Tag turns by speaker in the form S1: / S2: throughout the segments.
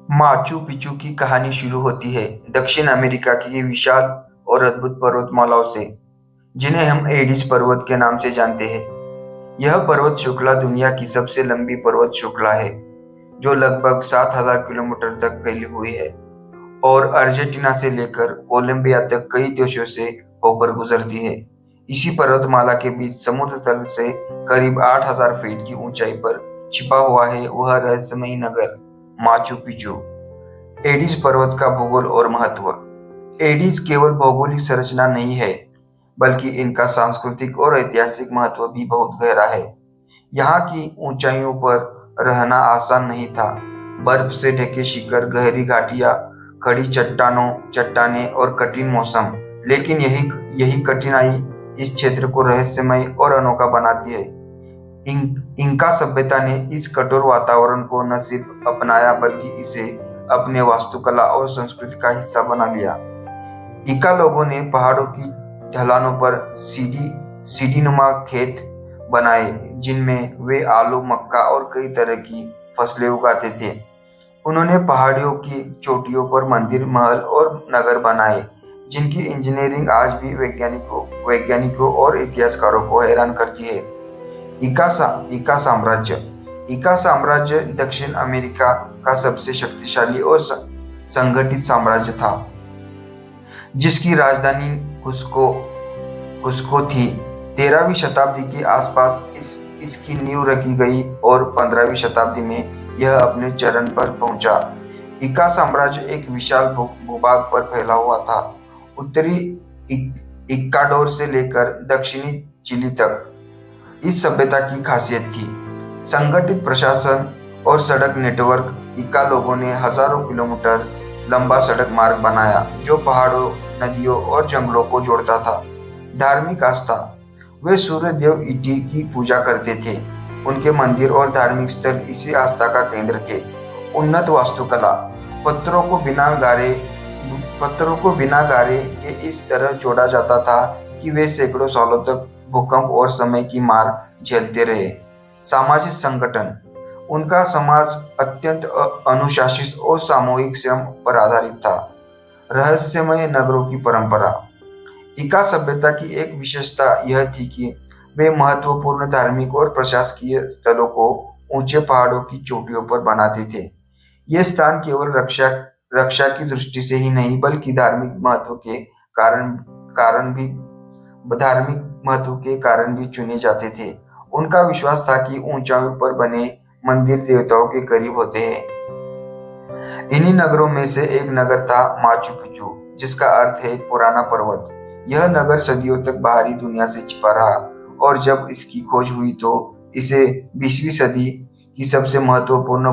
S1: Machu Picchu की कहानी शुरू होती है दक्षिण अमेरिका की विशाल और अद्भुत पर्वतमालाओं से, जिन्हें हम एडिज पर्वत के नाम से जानते हैं। यह पर्वत श्रृंखला दुनिया की सबसे लंबी पर्वत श्रृंखला है, जो लगभग 7,000 किलोमीटर तक फैली हुई है और अर्जेंटीना से लेकर कोलंबिया तक कई देशों से होकर गुजरती है। इसी पर्वतमाला के बीच समुद्र तल से करीब 8,000 फीट की ऊंचाई पर छिपा हुआ है वह रहस्यमयी नगर माचू पिचू। एडिज पर्वत का भूगोल और महत्व। एडिज केवल भौगोलिक संरचना नहीं है, बल्कि इनका सांस्कृतिक और ऐतिहासिक महत्व भी बहुत गहरा है। यहाँ की ऊंचाइयों पर रहना आसान नहीं था। बर्फ से ढके शिखर, गहरी घाटियां, खड़ी चट्टानें और कठिन मौसम। लेकिन यही यही कठिनाई इस क्षेत्र को रहस्यमय और अनोखा बनाती है। इंका सभ्यता ने इस कठोर वातावरण को न सिर्फ अपनाया, बल्कि इसे अपने वास्तुकला और संस्कृति का हिस्सा बना लिया। इंका लोगों ने पहाड़ों की ढलानों पर सीढ़ीनुमा खेत बनाए, जिनमें वे आलू, मक्का और कई तरह की फसलें उगाते थे। उन्होंने पहाड़ियों की चोटियों पर मंदिर, महल और नगर बनाए, जिनकी इंजीनियरिंग आज भी वैज्ञानिकों और इतिहासकारों को हैरान करती है। इंका साम्राज्य। इंका साम्राज्य दक्षिण अमेरिका का सबसे शक्तिशाली और संगठित साम्राज्य था, जिसकी राजधानी कुस्को थी। 13वीं शताब्दी के आसपास इसकी नींव रखी गई और 15वीं शताब्दी में यह अपने चरम पर पहुंचा। इंका साम्राज्य एक विशाल भूभाग पर फैला हुआ था। उत्तरी इक्वाडोर से लेकर दक्षिणी चिली तक इस सभ्यता की खासियत थी। संगठित प्रशासन और सड़क नेटवर्क। इंका लोगों ने हजारों किलोमीटर लंबा सड़क मार्ग बनाया, जो पहाड़ों, नदियों और जंगलों को जोड़ता था। धार्मिक आस्था। वे सूर्य देव इटी की पूजा करते थे। उनके मंदिर और धार्मिक स्थल इसी आस्था का केंद्र थे। उन्नत वास्तुकला। पत्थरों को बिना गारे के इस तरह जोड़ा जाता था कि वे सैकड़ों सालों तक भूकंप और समय की मार झेलते रहे। सामाजिक संगठन। उनका समाज अत्यंत अनुशासित और सामूहिक श्रम पर आधारित था। रहस्यमय नगरों की परंपरा। इंका सभ्यता की एक विशेषता यह थी कि वे महत्वपूर्ण धार्मिक और प्रशासकीय स्थलों को ऊंचे पहाड़ों की चोटियों पर बनाते थे। ये स्थान केवल रक्षा की दृष्टि से ही नहीं, बल्कि धार्मिक महत्व के कारण भी चुने जाते थे। उनका विश्वास था कि ऊंचाइयों पर बने मंदिर देवताओं के करीब होते हैं। इन्हीं नगरों में से एक नगर था माचू पिचू, जिसका अर्थ है पुराना पर्वत। यह नगर सदियों तक बाहरी दुनिया से छिपा रहा और जब इसकी खोज हुई तो इसे 20वीं सदी की सबसे महत्वपूर्ण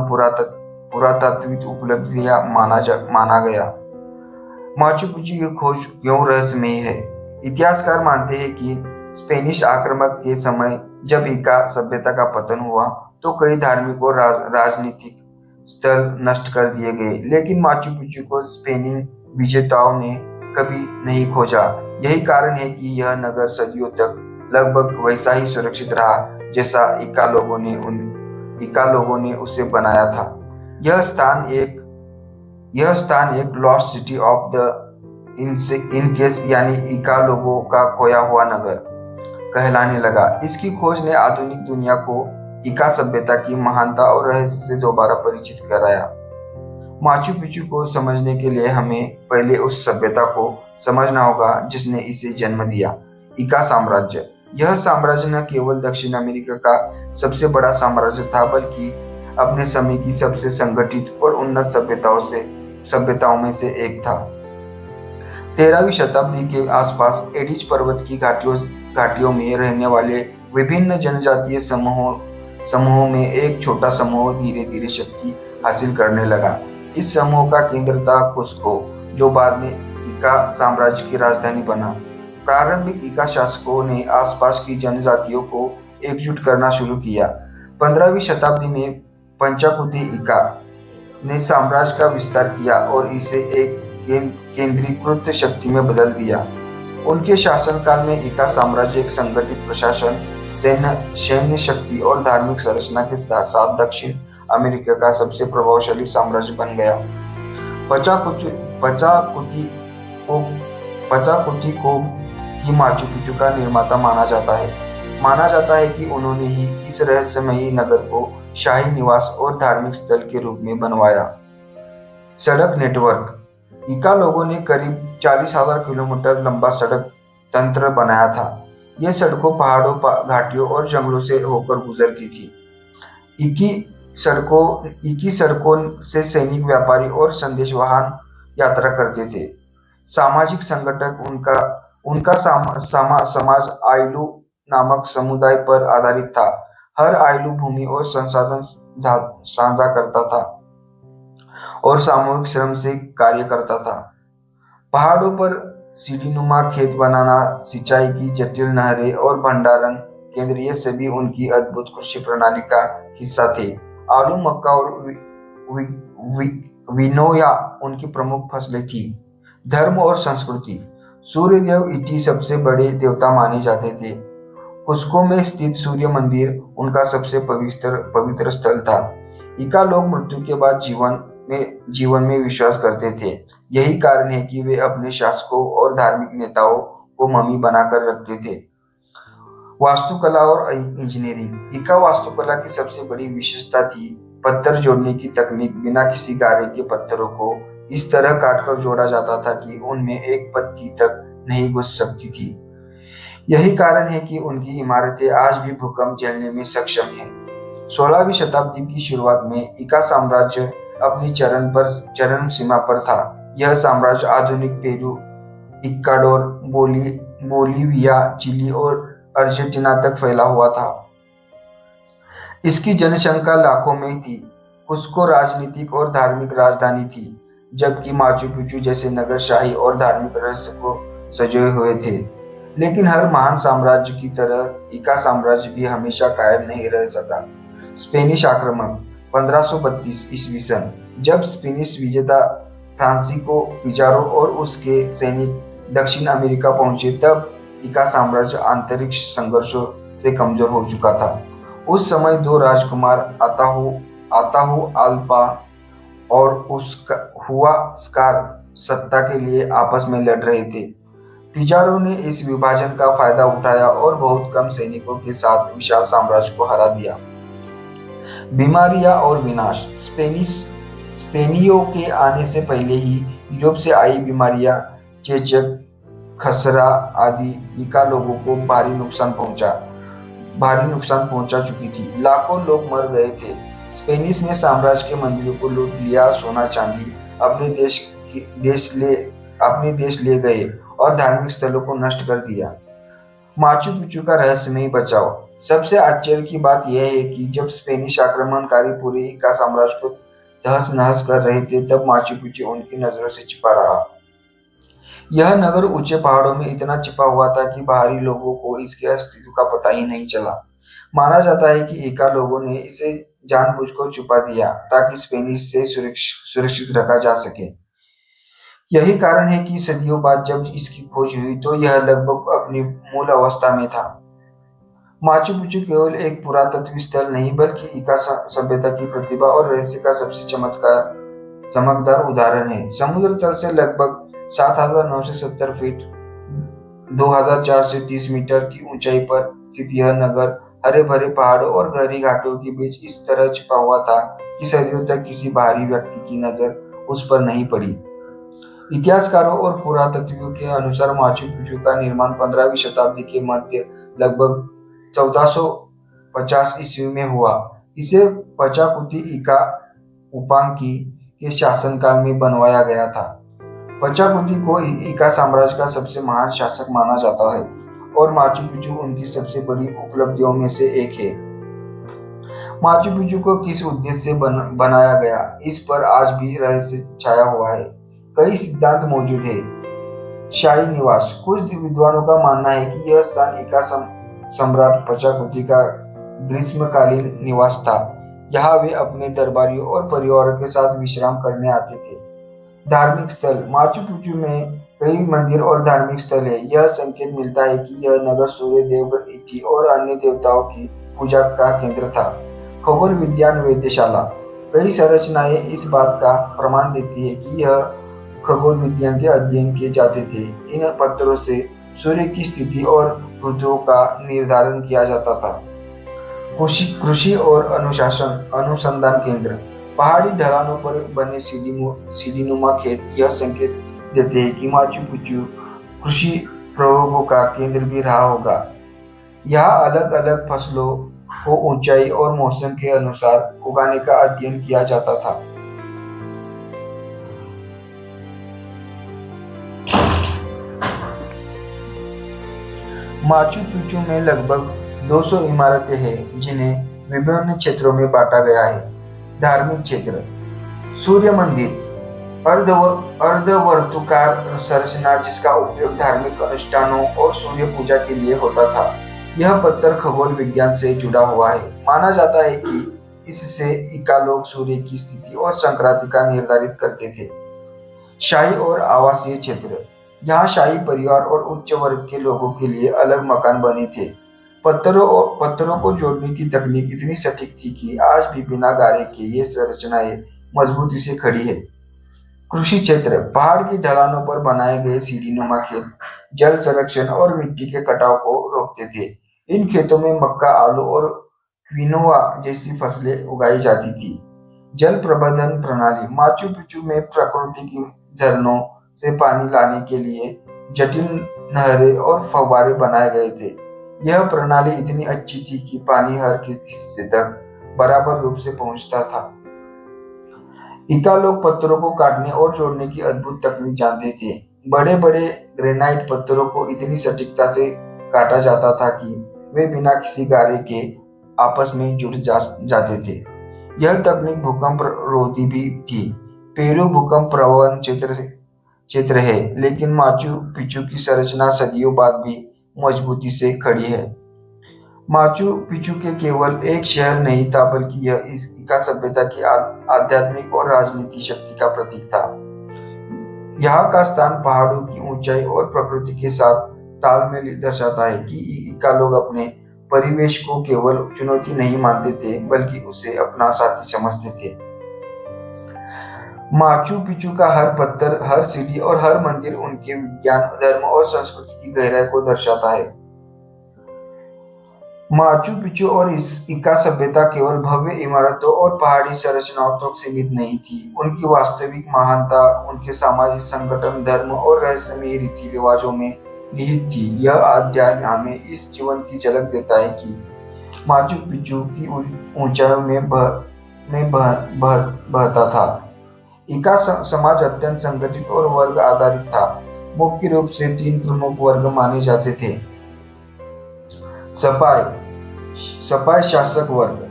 S1: पुरातात्विक उपलब्धियां माना गया। माचू पिचू की खोज क्यों रहस्यमय है? इतिहासकार मानते हैं कि स्पेनिश आक्रमण के समय जब इंका सभ्यता का पतन हुआ तो कई धार्मिक और राजनीतिक स्थल नष्ट कर दिए गए, लेकिन माचू पिचू को स्पेनी विजेताओं ने कभी नहीं खोजा। यही कारण है कि यह नगर सदियों तक लगभग वैसा ही सुरक्षित रहा जैसा इंका लोगों ने उसे बनाया था। यह स्थान एक lost city of the in case यानी इंका लोगों का खोया हुआ नगर कहलाने लगा। इसकी खोज ने आधुनिक दुनिया को इंका सभ्यता की महानता और रहस्य से दोबारा परिचित कराया। माचू पिचू को समझने के लिए हमें पहले उस सभ्यता को समझना होगा जिसने इसे जन्म दिया, इंका साम्राज्य। यह साम्राज्य न केवल दक्षिण अमेरिका का सबसे बड़ा साम्राज्य था, बल्कि अपने समय की सबसे संगठित और उन्नत सभ्यताओं में से एक था। 13वीं शताब्दी के आसपास एडिज पर्वत की घाटियों में रहने वाले विभिन्न जनजातीय समूहों में एक छोटा समूह धीरे धीरे शक्ति हासिल करने लगा। इस समूह का केंद्र था कुस्को, जो बाद में इंका साम्राज्य की राजधानी बना। प्रारंभिक इंका शासकों ने आसपास की जनजातियों को एकजुट करना शुरू किया। 15वीं शताब्दी में पंचाकुती इंका ने साम्राज्य का विस्तार किया और इसे एक केंद्रीकृत शक्ति में बदल दिया। उनके शासनकाल में इंका साम्राज्य एक संगठित प्रशासन, सैन्य शक्ति और धार्मिक संरचना के साथ दक्षिण अमेरिका का सबसे प्रभावशाली साम्राज्य बन गया। पचाकुची पचाकुती को पचाकुती को ही माचू पिचू का निर्माता माना जाता है। माना जाता है कि उन्होंने ही इस रहस्यमयी नगर को शाही निवास और धार्मिक स्थल के रूप में बनवाया। सड़क नेटवर्क। इका लोगों ने करीब 40,000 किलोमीटर लंबा सड़क तंत्र बनाया था। ये सड़कों पहाड़ों, घाटियों और जंगलों से होकर गुजरती थी। इकी सड़कों से सैनिक, व्यापारी और संदेशवाहन यात्रा करते थे। सामाजिक संगठक उनका समाज आइलू नामक समुदाय पर आधारित था। हर आइलू भूमि और संसाधन साझा करता था और सामूहिक श्रम से कार्य करता था। पहाड़ों पर सीढ़ीनुमा खेत बनाना, सिंचाई की जटिल नहरें और भंडारण केंद्र, ये सभी उनकी अद्भुत कृषि प्रणाली का हिस्सा थे। आलू, मक्का और विनोया उनकी प्रमुख फसलें थी। धर्म और संस्कृति। सूर्यदेव इटी सबसे बड़े देवता माने जाते थे। कुस्को में स्थित सूर्य मंदिर उनका सबसे पवित्र स्थल था। इका लोग मृत्यु के बाद जीवन में विश्वास करते थे। यही कारण है कि वे अपने शासकों और धार्मिक नेताओं को मम्मी बनाकर रखते थे। वास्तुकला और इंजीनियरिंग। इका वास्तुकला की सबसे बड़ी विशेषता थी पत्थर जोड़ने की तकनीक। बिना किसी गारे के पत्थरों को इस तरह काटकर जोड़ा जाता था कि उनमें एक पत्ती तक नहीं घुस सकती थी। यही कारण है कि उनकी इमारतें आज भी भूकंप झेलने में सक्षम हैं। 16वीं शताब्दी की शुरुआत में इका साम्राज्य अपनी चरम सीमा पर था। यह साम्राज्य आधुनिक पेरू, इक्वाडोर, बोलीविया, चिली और अर्जेंटीना तक फैला हुआ था। इसकी जनसंख्या लाखों में थी। कुस्को राजनीतिक और धार्मिक राजधानी थी, जबकि माचू पिचू जैसे नगर शाही और धार्मिक रहस्य को सजोए हुए थे। लेकिन हर महान साम्राज्य की तरह इका साम्राज्य भी हमेशा कायम नहीं रह सका। स्पेनिश आक्रमण। 1532 ईस्वी सन, जब स्पेनिश विजेता फ्रांसिस्को पिजारो और उसके सैनिक दक्षिण अमेरिका पहुंचे, तब इका साम्राज्य आंतरिक संघर्षों से कमजोर हो चुका था। उस समय दो राजकुमार आताहु अल्पा और हुआस्कार सत्ता के लिए आपस में लड़ रहे थे। पिजारो ने इस विभाजन का फायदा उठाया और बहुत कम सैनिकों के साथ विशाल साम्राज्य को हरा दिया। बीमारियां और विनाश। स्पेनियों के आने से पहले ही यूरोप से आई बीमारियां, चेचक, खसरा आदि इका लोगों को भारी नुकसान पहुंचा चुकी थी। लाखों लोग मर गए थे। स्पेनिश ने साम्राज्य के मंदिरों को लूट लिया, सोना चांदी अपने देश ले गए और धार्मिक स्थलों को नष्ट कर दिया। माचू पिचू का रहस्यमयी बचाव। सबसे आश्चर्य की बात यह है कि जब स्पेनिश आक्रमणकारी पूरे इका साम्राज्य को तहस नहस कर रहे थे, तब माचू पिचू उनकी नजरों से छिपा रहा। यह नगर ऊंचे पहाड़ों में इतना छिपा हुआ था कि बाहरी लोगों को इसके अस्तित्व का पता ही नहीं चला। माना जाता है कि इका लोगों ने इसे जानबूझकर छुपा दिया ताकि स्पेनिश से सुरक्षित रखा जा सके। यही कारण है कि सदियों बाद जब इसकी खोज हुई तो यह लगभग अपनी मूल अवस्था में था। माचू पिचू केवल एक पुरातत्व स्थल नहीं, बल्कि इका सभ्यता की प्रतिभा और रहस्य का सबसे चमकदार उदाहरण है। समुद्र तल से लगभग 7,970 फीट 2,430 मीटर की ऊंचाई पर स्थित यह नगर हरे भरे पहाड़ों और गहरी घाटियों के बीच इस तरह छिपा हुआ था कि सदियों तक किसी बाहरी व्यक्ति की नजर उस पर नहीं पड़ी। इतिहासकारों और पुरातत्वियों के अनुसार माचू पिचू का निर्माण 15वीं शताब्दी के मध्य लगभग 1450 ईस्वी में हुआ। इसे पचाकुती इका उपांकी के शासनकाल में बनवाया गया था। पचाकुती को इका साम्राज्य का सबसे महान शासक माना जाता है और माचू पिचू उनकी सबसे बड़ी उपलब्धियों में से एक है। माचू पिचू को किस उद्देश्य से बनाया गया, इस पर आज भी रहस्य छाया हुआ है। कई सिद्धांत मौजूद है। शाही निवास। कुछ विद्वानों का मानना है कि यह स्थान इका सम्राट पचाकुती का ग्रीष्मकालीन निवास था। यहाँ वे अपने दरबारियों और परिवारों के साथ विश्राम करने आते थे। धार्मिक स्थल। माचू पिचू में कई मंदिर और धार्मिक स्थल है। यह संकेत मिलता है कि यह नगर सूर्य देव मिट्टी और अन्य देवताओं की पूजा का केंद्र था। खगोल विज्ञान वेधशाला। कई संरचनाएं इस बात का प्रमाण देती है कि यह खगोल विज्ञान के अध्ययन किए जाते थे। इन पत्थरों से सूर्य की स्थिति और ऋतुओं का निर्धारण किया जाता था। कृषि और अनुशासन अनुसंधान केंद्र। पहाड़ी ढलानों पर बने सीढ़ीनुमा खेत यह संकेत देते हैं कि माचू पिच्चू कृषि प्रयोगों का केंद्र भी रहा होगा। यहाँ अलग अलग फसलों को ऊंचाई और मौसम के अनुसार उगाने का अध्ययन किया जाता था। माचू पिच्चू में लगभग 200 इमारतें हैं जिन्हें विभिन्न क्षेत्रों में बांटा गया है। धार्मिक क्षेत्र। सूर्य मंदिर अर्धवर्तुकार संरचना जिसका उपयोग धार्मिक अनुष्ठानों और सूर्य पूजा के लिए होता था। यह पत्थर खगोल विज्ञान से जुड़ा हुआ है। माना जाता है कि इससे इका लोग सूर्य की स्थिति और संक्रांति का निर्धारित करते थे। शाही और आवासीय क्षेत्र। यहाँ शाही परिवार और उच्च वर्ग के लोगों के लिए अलग मकान बने थे। पत्थरों को जोड़ने की तकनीक इतनी सटीक थी कि आज भी बिना गारे के ये संरचनाएं मजबूती से खड़ी है। कृषि क्षेत्र। पहाड़ की ढलानों पर बनाए गए सीढ़ीनुमा खेत जल संरक्षण और मिट्टी के कटाव को रोकते थे। इन खेतों में मक्का, आलू और क्विनोआ जैसी फसलें उगाई जाती थी। जल प्रबंधन प्रणाली। माचू पिच्चू में प्रकृति की झरनों से पानी लाने के लिए जटिल नहरें और फव्वारे बनाए गए थे। यह प्रणाली इतनी अच्छी थी कि पानी हर किसी हिस्से तक बराबर रूप से पहुंचता था। इका लोग पत्थरों को काटने और जोड़ने की अद्भुत तकनीक जानते थे। बड़े बड़े ग्रेनाइट पत्थरों को इतनी सटीकता से काटा जाता था कि वे बिना किसी गारे के आपस में जुड़ जाते थे। यह तकनीक भूकंप रोधी भी थी। पेरू भूकंप प्रवण क्षेत्र है, लेकिन माचू पिच्चू की संरचना सदियों बाद भी मजबूती से खड़ी है। माचू पिच्चू के केवल एक शहर नहीं था, बल्कि यह इका सभ्यता की आध्यात्मिक और राजनीतिक शक्ति का प्रतीक था। यहाँ का स्थान पहाड़ों की ऊंचाई और प्रकृति के साथ तालमेल दर्शाता है कि इका लोग अपने परिवेश को केवल चुनौती नहीं मानते थे, बल्कि उसे अपना साथी समझते थे। माचू पिच्चू का हर पत्थर, हर सीढ़ी और हर मंदिर उनके विज्ञान, धर्म और संस्कृति की गहराई को दर्शाता है। माचू पिच्चू और इस इका सभ्यता केवल भव्य इमारतों और पहाड़ी संरचनाओं तक सीमित नहीं थी। उनकी वास्तविक महानता उनके सामाजिक संगठन, धर्म और रहस्यमय रीति रिवाजों में निहित थी। यह अध्याय हमें इस जीवन की झलक देता है कि माचू पिच्चू की ऊंचाइयों में बहता था। इका समाज अत्यंत संगठित और वर्ग आधारित था। मुख्य रूप से 3 प्रमुख वर्ग माने जाते थे। सपाई शासक वर्ग।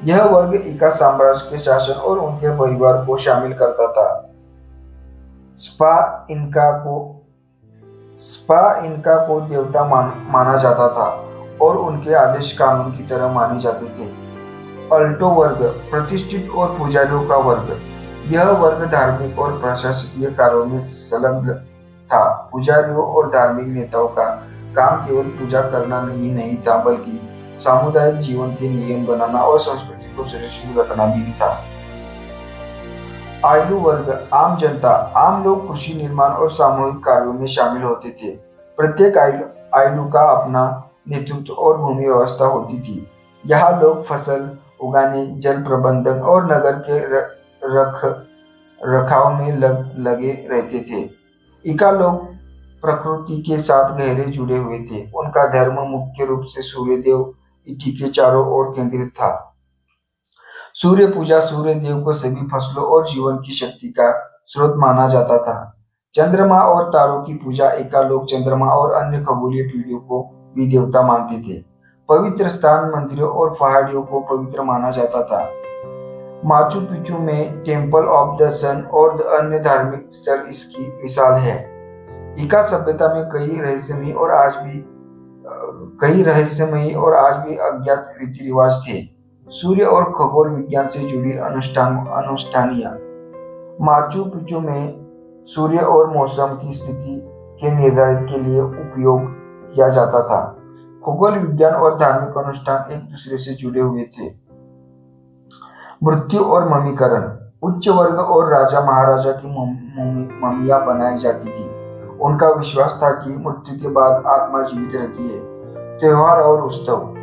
S1: यह वर्ग इका साम्राज्य के शासन और उनके परिवार को शामिल करता था। स्पा इनका को देवता माना जाता था और उनके आदेश कानून की तरह माने जाते थे। अल्टो वर्ग, प्रतिष्ठित और पुजारियों का वर्ग। यह वर्ग धार्मिक और प्रशासकीय कार्यों में संलग्न था। पुजारियों और धार्मिक नेताओं का काम केवल पूजा करना नहीं था, बल्कि सामुदायिक जीवन के नियम बनाना और संस्कृति को सुरक्षित रखना भी था। आयलू वर्ग, आम जनता। आम लोग कृषि, निर्माण और सामूहिक कार्यों में शामिल होते थे। प्रत्येक आयलू का अपना नेतृत्व और भूमि व्यवस्था होती थी। यहाँ लोग फसल उगाने, जल प्रबंधन और नगर के रख रखाव में लगे रहते थे। इका लोग प्रकृति के साथ गहरे जुड़े हुए थे। उनका धर्म मुख्य रूप से सूर्यदेव इटी के चारों ओर केंद्रित था। सूर्य पूजा सूर्य देव को सभी फसलों और जीवन की शक्ति का स्रोत माना जाता था। चंद्रमा और तारों की पूजा। इका लोग चंद्रमा और अन्य खगोलीय पीढ़ियों को भी देवता मानते थे। पवित्र स्थान, मंदिरों और पहाड़ियों को पवित्र माना जाता था। माचू पिच्चू में टेम्पल ऑफ द सन और अन्य धार्मिक स्थल इसकी मिसाल है। इका सभ्यता में कई रहस्यमयी और आज भी अज्ञात रीति रिवाज थे। सूर्य और खगोल विज्ञान से जुड़ी अनुष्ठानियां। माचू पिच्चू में सूर्य और मौसम की स्थिति के निर्धारित के लिए उपयोग किया जाता था। खगोल विज्ञान और धार्मिक अनुष्ठान एक दूसरे से जुड़े हुए थे। मृत्यु और ममीकरण। उच्च वर्ग और राजा महाराजा की ममियां बनाई जाती थी। उनका विश्वास था कि मृत्यु के बाद आत्मा जीवित रहती है। त्योहार और उत्सव।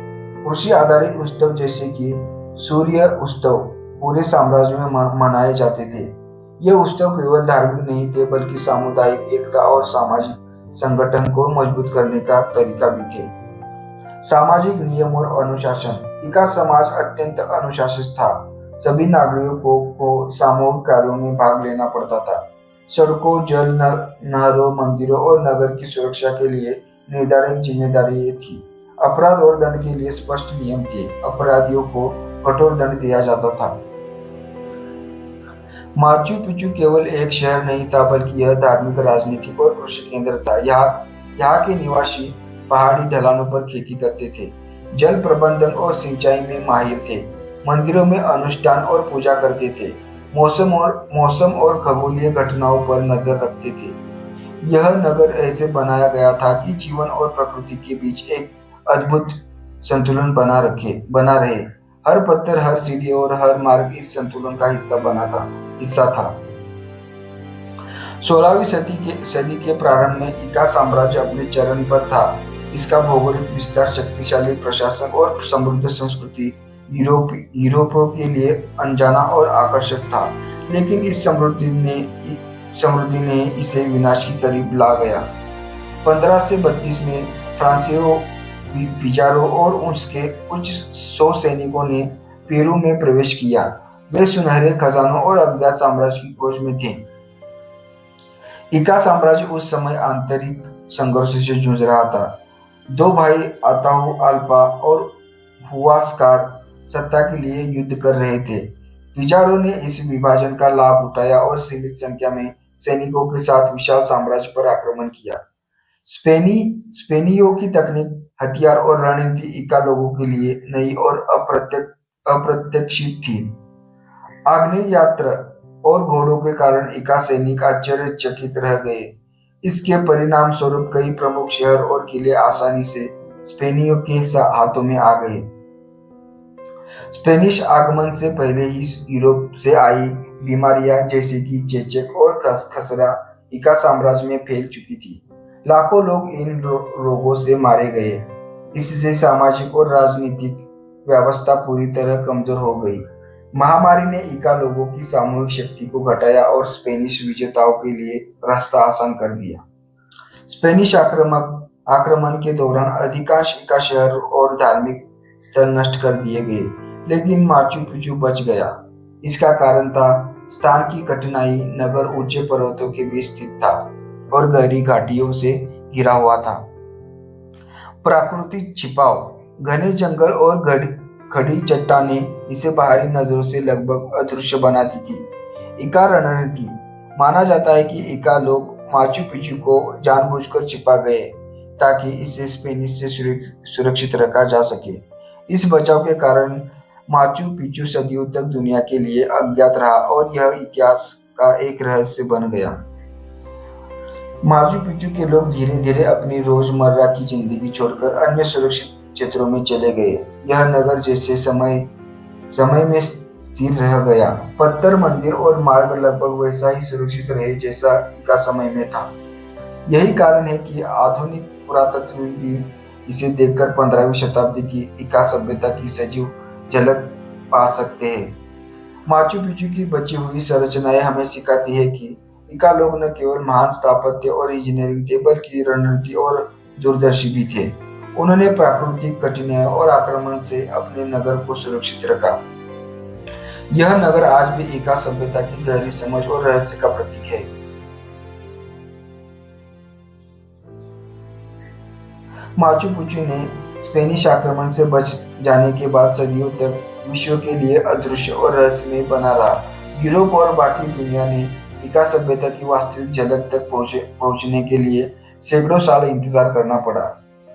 S1: कृषि आधारित उत्सव जैसे कि सूर्य उत्सव पूरे साम्राज्य में मनाए जाते थे। ये उत्सव केवल धार्मिक नहीं थे बल्कि सामुदायिक एकता और सामाजिक संगठन को मजबूत करने का तरीका भी थे। सामाजिक नियम और अनुशासन। इका समाज अत्यंत अनुशासित था। सभी नागरिकों को सामूहिक कार्यों में भाग लेना पड़ता था। सड़कों, जल, नहरों, मंदिरों और नगर की सुरक्षा के लिए निर्धारित जिम्मेदारी थी। अपराध और दंड के लिए स्पष्ट नियम थे। अपराधियों को कठोर दंड दिया जाता था। माचू पिचू केवल एक शहर नहीं था बल्कि यह धार्मिक, राजनीतिक और कृषि केंद्र था। यहाँ के निवासी पहाड़ी ढलानों पर खेती करते थे, जल प्रबंधन और सिंचाई में माहिर थे, मंदिरों में अनुष्ठान और पूजा करते थे, मौसम और खगोलीय घटनाओं पर नजर रखते थे। यह नगर ऐसे बनाया गया था कि जीवन और प्रकृति के बीच एक अद्भुत संतुलन बना रहे। हर पत्थर, हर सीढ़ी और हर मार्ग इस संतुलन का हिस्सा था। 16वीं सदी के प्रारंभ में इका साम्राज्य अपने चरण पर था। इसका भौगोलिक विस्तार, शक्तिशाली प्रशासन और समृद्ध संस्कृति यूरोपियों के लिए अनजाना और आकर्षक था। लेकिन इस समृद्धि ने इसे विनाश के करीब ला गया। 1532 में फ्रांसीसियो पिजारो और उसके कुछ 100 सैनिकों ने पेरू में प्रवेश किया। वे सुनहरे खजानों और अज्ञात साम्राज्य की खोज में थे। इका साम्राज्य उस समय आंतरिक संघर्ष से जूझ रहा था। दो भाई अताहुअल्पा और हुआसकार सत्ता के लिए युद्ध कर रहे थे। पिजारो ने इस विभाजन का लाभ उठाया और सीमित संख्या में सैनिकों के साथ विशाल साम्राज्य पर आक्रमण किया। स्पेनियों की तकनीक, हथियार और रणनीति इका लोगों के लिए नई और अप्रत्याशित थी। आग्नेयास्त्र और घोड़ों के कारण इका सैनिक आश्चर्यचकित रह गए। इसके परिणाम स्वरूप कई प्रमुख शहर और किले आसानी से स्पेनियों के हाथों में आ गए। स्पेनिश आगमन से पहले ही यूरोप से आई बीमारियां जैसे कि चेचक और खसरा इका साम्राज्य में फैल चुकी थी। लाखों लोग इन रोगों से मारे गए। इससे सामाजिक और राजनीतिक व्यवस्था पूरी तरह कमजोर हो गई। महामारी ने इका लोगों की सामूहिक शक्ति को घटाया और स्पेनिश विजेताओं के लिए रास्ता आसान कर दिया। स्पेनिश आक्रमण के दौरान अधिकांश इका शहर और धार्मिक स्थल नष्ट कर दिए गए, लेकिन माचू पिचू बच गया। इसका कारण था स्थान की कठिनाई। नगर ऊंचे पर्वतों के बीच स्थित था और गहरी घाटियों से घिरा हुआ था। प्राकृतिक छिपाव। घने जंगल और खड़ी चट्टानें इसे बाहरी नजरों से लगभग अदृश्य बनाती थी। इका रणनीति। माना जाता है कि इका लोग माचू पिचू को जानबूझकर छिपा गए ताकि इसे स्पेनिश से सुरक्षित रखा जा सके। इस बचाव के कारण माचू पिचू सदियों तक दुनिया के लिए अज्ञात रहा और यह इतिहास का एक रहस्य बन गया। माचू पिचू के लोग धीरे धीरे अपनी रोजमर्रा की जिंदगी छोड़कर अन्य सुरक्षित क्षेत्रों में चले गए। यह नगर जैसे समय में स्थिर रह गया। पत्थर, मंदिर और मार्ग लगभग वैसा ही सुरक्षित रहे जैसा इका समय में था। यही कारण है कि आधुनिक पुरातत्वविद इसे देखकर 15वीं शताब्दी की इका सभ्यता की सजीव झलक पा सकते हैं। माचू पिचू की बची हुई संरचनाएं हमें सिखाती है कि इका लोग न केवल महान स्थापत्य और इंजीनियरिंग थे बल्कि रणनीति और दूरदर्शी भी थे। उन्होंने प्राकृतिक कठिनाइयों और आक्रमण से अपने नगर को सुरक्षित रखा। यह नगर आज भी इका सभ्यता की गहरी समझ और रहस्य का प्रतीक है। माचू पिचू ने स्पेनिश आक्रमण से बच जाने के बाद सदियों तक विश्व के लिए अदृश्य और रहस्यमय बना रहा। यूरोप और बाकी दुनिया ने इका सभ्यता की वास्तविक झलक तक पहुंचने के लिए सैकड़ों साल इंतजार करना पड़ा।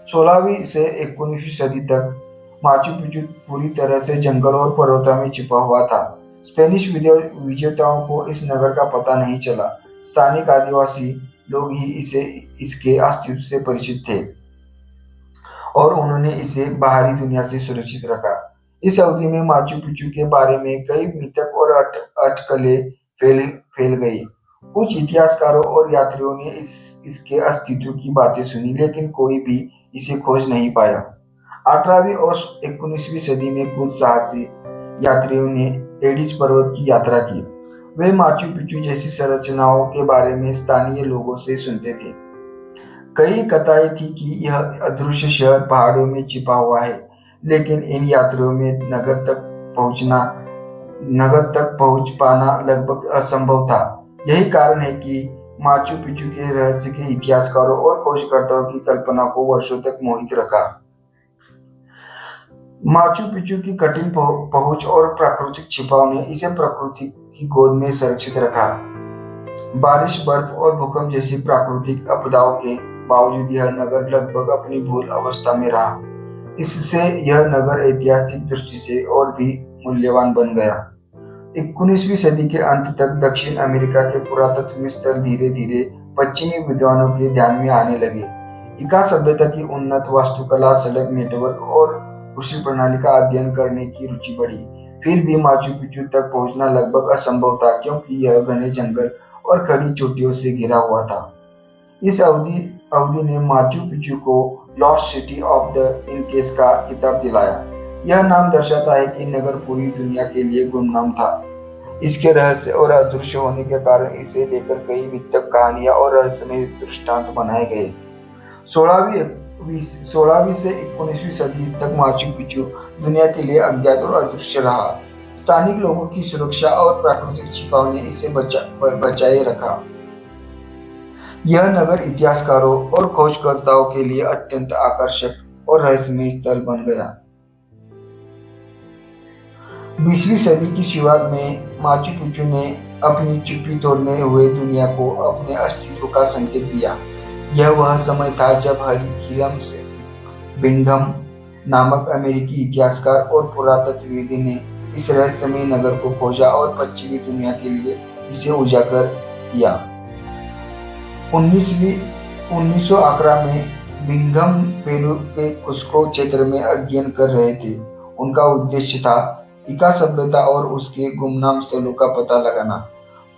S1: 16वीं से 19वीं सदी तक माचू पिचू पूरी तरह से जंगल और पर्वतों में छिपा हुआ था। स्पेनिश विजेताओं को इस नगर का पता नहीं चला। स्थानिक आदिवासी लोग ही इसके अस्तित्व से परिचित थे और उन्होंने इसे बाहरी दुनिया से सुरक्षित रखा। इस अवधि में माचू पिच्चू के बारे में कई मिथक और अटकलें फैल फैल गई। कुछ इतिहासकारों और यात्रियों ने इसके अस्तित्व की बातें सुनी, लेकिन कोई भी इसे खोज नहीं पाया। 18वीं और 19वीं सदी में कुछ साहसी यात्रियों ने एडिस पर्वत की यात्रा की। वे माचू पिच्चू जैसी संरचनाओं के बारे में स्थानीय लोगों से सुनते थे। कई कथाएं थी कि यह अदृश्य शहर पहाड़ों में छिपा हुआ है, लेकिन इन यात्रियों में नगर तक पहुंच पाना लगभग असंभव था। यही कारण है कि माचू पिच्चू के रहस्य के इतिहासकारों और खोजकर्ताओं की कल्पना को वर्षों तक मोहित रखा। माचू पिच्चू की कठिन पहुंच और प्राकृतिक छिपाव ने इसे प्रकृति की गोद में सुरक्षित रखा। बारिश, बर्फ और भूकंप जैसी प्राकृतिक आपदाओं के बावजूद यह नगर लगभग अपनी मूल अवस्था में रहा। इससे यह नगर ऐतिहासिक दृष्टि से और भी मूल्यवान बन गया। 19वीं सदी के अंत तक दक्षिण अमेरिका के पुरातत्व स्थल धीरे धीरे पश्चिमी विद्वानों के ध्यान में आने लगे। इका सभ्यता की उन्नत वास्तुकला, सड़क नेटवर्क और कृषि प्रणाली का अध्ययन करने की रुचि बढ़ी। फिर भी माचू पिच्चू तक पहुंचना लगभग असंभव था, क्योंकि यह घने जंगल और खड़ी चोटियों से घिरा हुआ था। इस अवधि ने माचू पिच्चू को lost city of the in case का खिताब दिलाया। यह नाम दर्शाता है कि नगर पूरी दुनिया के लिए गुमनाम था। इसके रहस्य और अदृश्य होने के कारण इसे लेकर कई मिथक, कहानियां और रहस्यमय दृष्टांत बनाए गए। 16वीं से 19वीं सदी तक माचू पिच्चू दुनिया के लिए अज्ञात और अदृश्य रहा। स्थानिक लोगों की सुरक्षा और प्राकृतिक छिपाव ने इसे बचाए रखा। यह नगर इतिहासकारों और खोजकर्ताओं के लिए अत्यंत आकर्षक और रहस्यमय स्थल बन गया। 20वीं सदी की शुरुआत में माचू पिच्चू ने अपनी चुप्पी तोड़ने हुए दुनिया को अपने अस्तित्व का संकेत दिया। यह वह समय था जब हिरम बिंघम नामक अमेरिकी इतिहासकार और पुरातत्वविद ने इस रहस्यमय नगर को खोजा और पश्चिमी दुनिया के लिए इसे उजागर किया। 1911 में बिंघम पेरू के कुस्को क्षेत्र में अध्ययन कर रहे थे। उनका उद्देश्य था इका सभ्यता और उसके गुमनाम स्थलों का पता लगाना,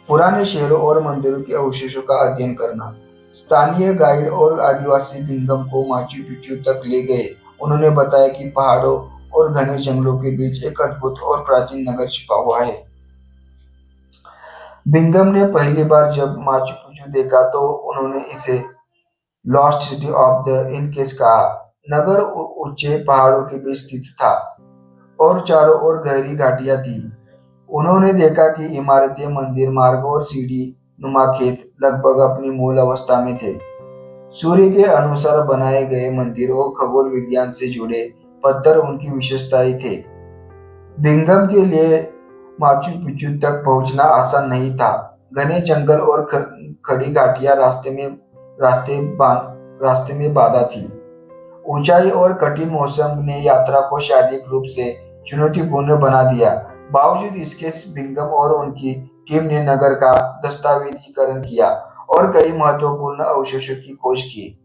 S1: पुराने शहरों और मंदिरों के अवशेषों का अध्ययन करना। स्थानीय गाइड और आदिवासी बिंघम को माचू पिच्चू तक ले गए। उन्होंने बताया कि पहाड़ों और घने जंगलों के बीच एक अद्भुत और प्राचीन नगर छिपा हुआ है। बिंघम ने पहली बार जब माचू पिच्चू देखा तो उन्होंने इसे lost city of the in case कहा। नगर ऊंचे पहाड़ों के बीच स्थित था और चारों ओर गहरी घाटियां थी। उन्होंने देखा कि इमारतें, मंदिर, मार्ग और सीढ़ी नुमा खेत लगभग अपनी मूल अवस्था में थे। सूर्य के अनुसार बनाए गए मंदिर और खगोल विज्ञान से जुड़े पत्थर उनकी विशेषताएं थे। बिंघम के लिए माचू पिच्चू तक पहुंचना आसान नहीं था। घने जंगल और खड़ी घाटियां रास्ते में बाधा थी। ऊंचाई और कठिन मौसम ने यात्रा को शारीरिक रूप से चुनौतीपूर्ण बना दिया। बावजूद इसके बिंघम और उनकी टीम ने नगर का दस्तावेजीकरण किया और कई महत्वपूर्ण अवशेषों की खोज की।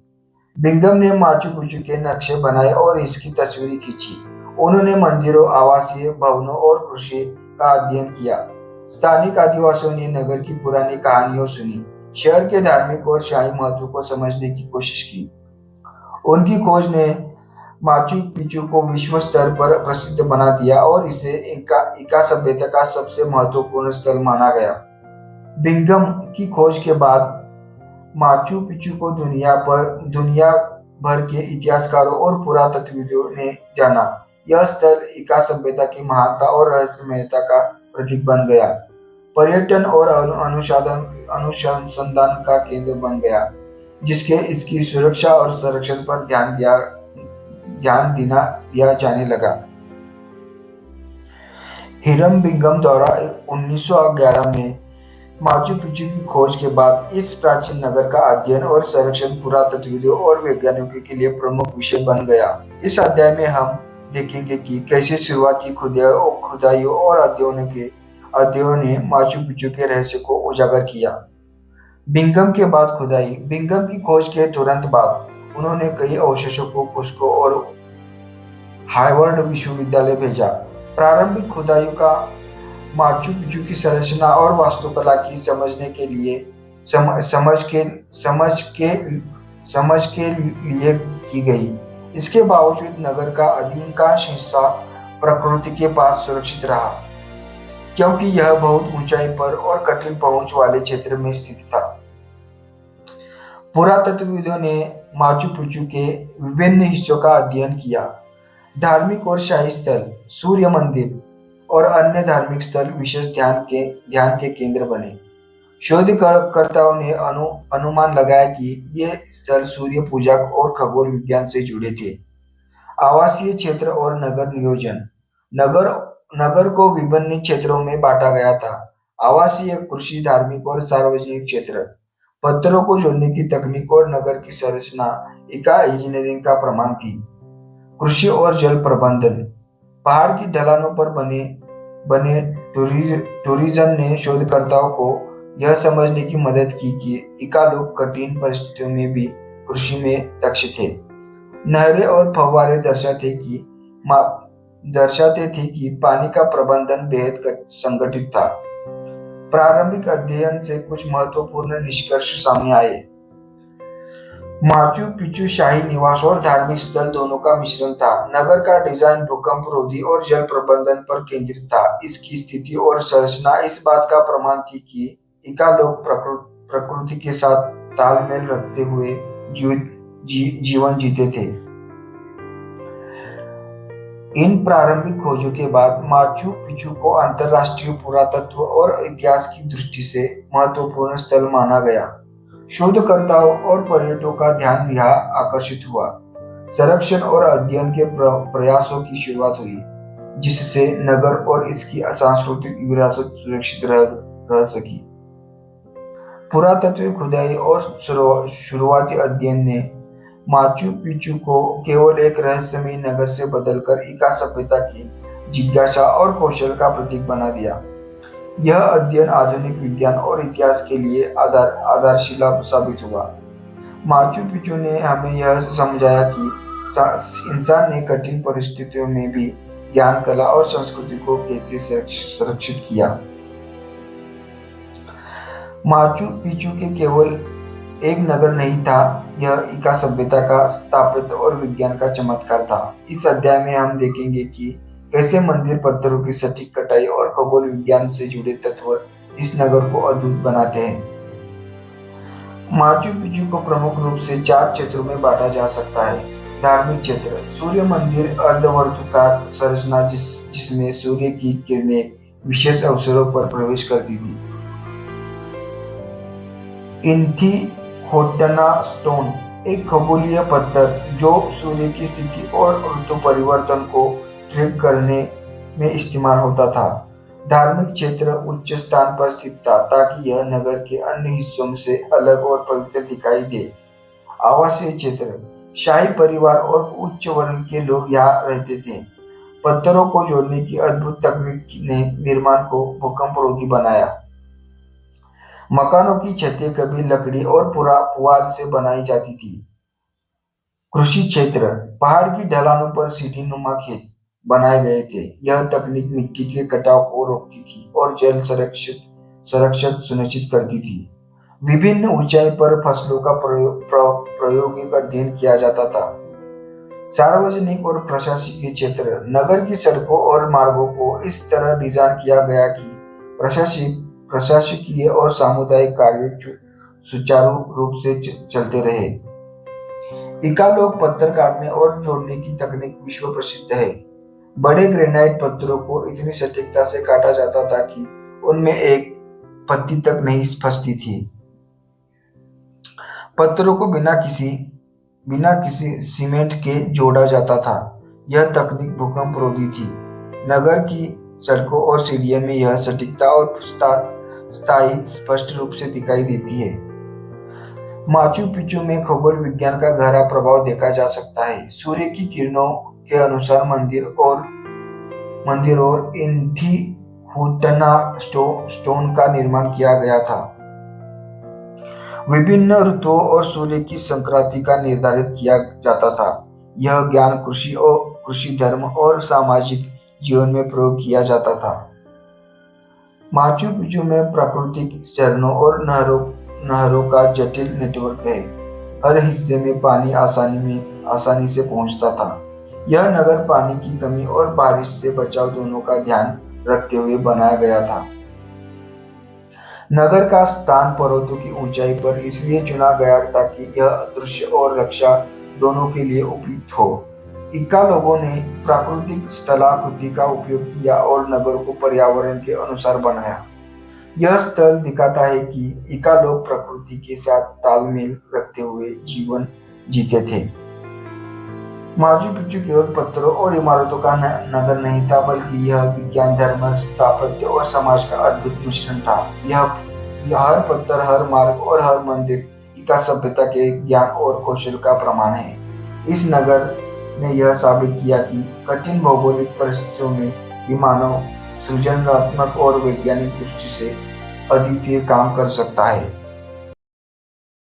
S1: बिंघम ने माचू पिच्चू के नक्शे बनाए और इसकी तस्वीरें खींची। उन्होंने मंदिरों, आवासीय भवनों और कृषि का अध्ययन किया। स्थानिक आदिवासियों ने नगर की पुरानी कहानियों सुनी, शहर के धार्मिक और शाही महत्व को समझने की कोशिश की। उनकी खोज ने माचू पिच्चू को विश्व स्तर पर प्रसिद्ध बना दिया और इसे इका सभ्यता का सबसे महत्वपूर्ण स्थल माना गया। बिंघम की खोज के बाद माचू पिच्चू को दुनिया भर के इतिहासकारों और पुरातत्वविदों ने जाना। यह स्थल इका सभ्यता की महानता और रहस्यमयता का प्रतीक बन गया, पर्यटन और अनुसंधान का केंद्र बन गया, जिसके इसकी सुरक्षा और संरक्षण पर ध्यान दिया जाने लगा। हिरम बिंघम द्वारा 1911 में माचू पिच्चू की खोज के बाद इस प्राचीन नगर का अध्ययन और संरक्षण पुरातत्वविदों और वैज्ञानिकों के लिए प्रमुख विषय बन गया। इस अध्याय में हम देखेंगे कि कैसे शुरुआती खुदाइयों और अध्ययनों ने माचू पिच्चू के रहस्य को उजागर किया। बिंघम के बाद खुदाई। बिंघम की खोज के तुरंत बाद उन्होंने कई अवशेषों को और हार्वर्ड विश्वविद्यालय भेजा। प्रारंभिक खुदाई का माचू पिचू की संरचना और वास्तुकला की समझने के लिए समझ के लिए की गई। इसके बावजूद नगर का अधिकांश हिस्सा प्रकृति के पास सुरक्षित रहा, क्योंकि यह बहुत ऊंचाई पर और कठिन पहुंच वाले क्षेत्र में स्थित था। पुरातत्वविदों ने माचू पिचू के विभिन्न हिस्सों का अध्ययन किया। धार्मिक और शाही स्थल, सूर्य मंदिर और अन्य धार्मिक स्थल विशेष ध्यान के केंद्र बने। शोधकर्ताओं ने अनुमान लगाया कि ये स्थल सूर्य पूजा और खगोल विज्ञान से जुड़े थे। आवासीय क्षेत्र और नगर नियोजन। नगर को विभिन्न क्षेत्रों में बांटा गया था। आवासीय, कृषि, धार्मिक और सार्वजनिक क्षेत्र। पत्थरों को जोड़ने की तकनीक और नगर की संरचना इका इंजीनियरिंग का प्रमाण थी। कृषि और जल प्रबंधन। पहाड़ की ढलानों पर बने टूरिज्म ने शोधकर्ताओं को यह समझने की मदद की कि इका लोग कठिन परिस्थितियों में भी कृषि में दक्ष थे। नहरें और फव्वारे दर्शाते थे कि पानी का प्रबंधन बेहद संगठित था। प्रारंभिक अध्ययन से कुछ महत्वपूर्ण निष्कर्ष सामने आए। माचू पिचू शाही निवास और धार्मिक स्थल दोनों का मिश्रण था। नगर का डिजाइन भूकंप रोधी और जल प्रबंधन पर केंद्रित था। इसकी स्थिति और संरचना इस बात का प्रमाण थी कि इका लोग प्रकृति के साथ तालमेल रखते हुए जीवन जीते थे। इन प्रारंभिक खोजों के बाद माचू पिचू को अंतरराष्ट्रीय पुरातत्व और इतिहास की दृष्टि से महत्वपूर्ण स्थल माना गया। शोधकर्ताओं और पर्यटकों का ध्यान यहाँ आकर्षित हुआ। संरक्षण और अध्ययन के प्रयासों की शुरुआत हुई, जिससे नगर और इसकी सांस्कृतिक विरासत सुरक्षित रह सकी। पुरातत्व खुदाई और शुरुआती अध्ययन ने माचू पिचू को केवल एक रहस्यमयी नगर से बदलकर इका सभ्यता की जिज्ञासा और कौशल का प्रतीक बना दिया। यह अध्ययन आधुनिक विज्ञान और इतिहास के लिए आधारशिला साबित हुआ। माचू पिचू ने हमें यह समझाया कि इंसान ने कठिन परिस्थितियों में भी ज्ञान, कला और संस्कृति को कैसे संरक्षित किया। माचू पिचू के केवल एक नगर नहीं था, यह इका सभ्यता का स्थापत्य और विज्ञान का चमत्कार था। इस अध्याय में हम देखेंगे कि कैसे मंदिर, पत्थरों की सटीक कटाई और खगोल विज्ञान से जुड़े तत्व इस नगर को अद्भुत बनाते हैं। माचू पिचू को प्रमुख रूप से 4 क्षेत्रों में बांटा जा सकता है। धार्मिक क्षेत्र, सूर्य मंदिर अर्धवर्तुकार संरचना जिसमें सूर्य की किरणें विशेष अवसरों पर प्रवेश करती थी। इंथिहोटना स्टोन, एक खगोलीय पत्थर जो सूर्य की स्थिति और ऋतु परिवर्तन को ट्रैक करने में इस्तेमाल होता था। धार्मिक क्षेत्र उच्च स्थान पर स्थित था ताकि यह नगर के अन्य हिस्सों से अलग और पवित्र दिखाई दे। आवासीय क्षेत्र, शाही परिवार और उच्च वर्ग के लोग यहाँ रहते थे। पत्थरों को जोड़ने की अद्भुत तकनीक ने निर्माण को भूकंप रोधी बनाया। मकानों की छतें कभी लकड़ी और पुआल से बनाई जाती थी। कृषि क्षेत्र, पहाड़ की ढलानों पर सीढ़ी नुमा खेत बनाए गए थे। यह तकनीक मिट्टी के कटाव को रोकती थी और जल संरक्षण सुनिश्चित करती थी। विभिन्न ऊंचाई पर फसलों का प्रायोगिक अध्ययन किया जाता था। सार्वजनिक और प्रशासकीय क्षेत्र, नगर की सड़कों और मार्गों को इस तरह डिजाइन किया गया कि प्रशासकीय और सामुदायिक कार्य सुचारू रूप से चलते रहे। इका लोग पत्थर काटने और जोड़ने की तकनीक विश्व प्रसिद्ध है। बड़े ग्रेनाइट पत्थरों को इतनी सटीकता से काटा जाता था कि उनमें एक पत्ती तक नहीं फंसती थी। पत्थरों को बिना किसी सीमेंट के जोड़ा जाता था। यह तकनीक भूकंप रोधी थी। नगर की सड़कों और सीढ़ियों में यह सटीकता और स्थायी स्पष्ट रूप से दिखाई देती है। माचू पिचू में खगोल विज्ञान का गहरा प्रभाव देखा जा सकता है। सूर्य की किरणों के अनुसार मंदिर और इंथिहुटना स्टोन का निर्माण किया गया था। विभिन्न ऋतुओं और सूर्य की संक्रांति का निर्धारित किया जाता था। यह ज्ञान कृषि धर्म और सामाजिक जीवन में प्रयोग किया जाता था। माचू पिचू में प्राकृतिक झरनों और नहरों का जटिल नेटवर्क है। हर हिस्से में पानी आसानी से पहुंचता था। यह नगर पानी की कमी और बारिश से बचाव दोनों का ध्यान रखते हुए बनाया गया था। नगर का स्थान पर्वतों की ऊंचाई पर इसलिए चुना गया ताकि यह दृश्य और रक्षा दोनों के लिए उपयुक्त हो। इक्का लोगों ने प्राकृतिक स्थलाकृति का उपयोग किया और नगर को पर्यावरण के अनुसार बनाया। यह स्थल दिखाता है कि इक्का लोग प्रकृति के साथ तालमेल रखते हुए जीवन जीते थे। माचू पिच्चू केवल पत्थरों और इमारतों का नगर नहीं था, बल्कि यह विज्ञान, धर्म, स्थापत्य और समाज का अद्भुत मिश्रण था। यह हर पत्थर, हर मार्ग और हर मंदिर इका सभ्यता के ज्ञान और कौशल का प्रमाण है। इस नगर ने यह साबित किया कि कठिन भौगोलिक परिस्थितियों में भी मानव सृजनात्मक और वैज्ञानिक दृष्टि से अद्वितीय काम कर सकता है।